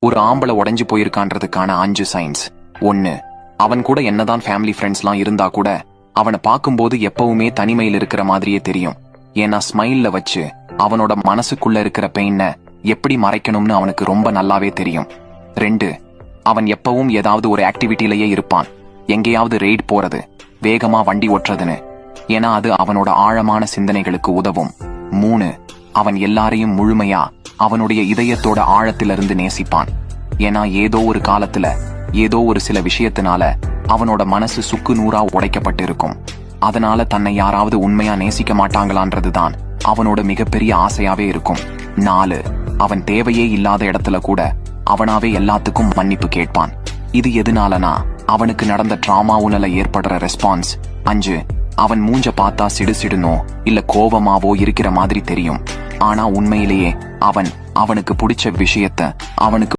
ஒரு ஆம்பளை உடைஞ்சு போயிருக்கான்றதுக்கான 5 சைன்ஸ். 1. அவன் கூட என்னதான் ஃபேமிலி ஃப்ரெண்ட்ஸ்லாம் இருந்தா கூட அவனை பார்க்கும்போது எப்பவுமே தனிமையில் இருக்கிற மாதிரியே தெரியும். ஏன்னா ஸ்மைல்ல வச்சு அவனோட மனசுக்குள்ள இருக்கிற பெயின்ன எப்படி மறைக்கணும்னு அவனுக்கு ரொம்ப நல்லாவே தெரியும். 2. அவன் எப்பவும் ஏதாவது ஒரு ஆக்டிவிட்டிலேயே இருப்பான். எங்கேயாவது ரெய்ட் போறது, வேகமா வண்டி ஓட்டுறதுன்னு. ஏன்னா அது அவனோட ஆழமான சிந்தனைகளுக்கு உதவும். 3. அவன் எல்லாரையும் முழுமையா அவனுடைய இதயத்தோட ஆழத்திலிருந்து நேசிப்பான். ஏன்னா ஏதோ ஒரு காலத்துல ஏதோ ஒரு சில விஷயத்தினால அவனோட மனசு சுக்கு நூறா உடைக்கப்பட்டு இருக்கும். அதனால தன்னை யாராவது உண்மையா நேசிக்க மாட்டாங்களான்றதுதான் அவனோட மிகப்பெரிய ஆசையாவே இருக்கும். 4. அவன் தேவையே இல்லாத இடத்துல கூட அவனாவே எல்லாத்துக்கும் மன்னிப்பு கேட்பான். இது எதுனாலனா அவனுக்கு நடந்த டிராமாவுனால ஏற்படுற ரெஸ்பான்ஸ். 5. அவன் மூஞ்ச பார்த்தா சிடுசிடுனோ இல்ல கோபமாவோ இருக்கிற மாதிரி தெரியும். ஆனா உண்மையிலேயே அவனுக்கு பிடிச்ச விஷயத்த அவனுக்கு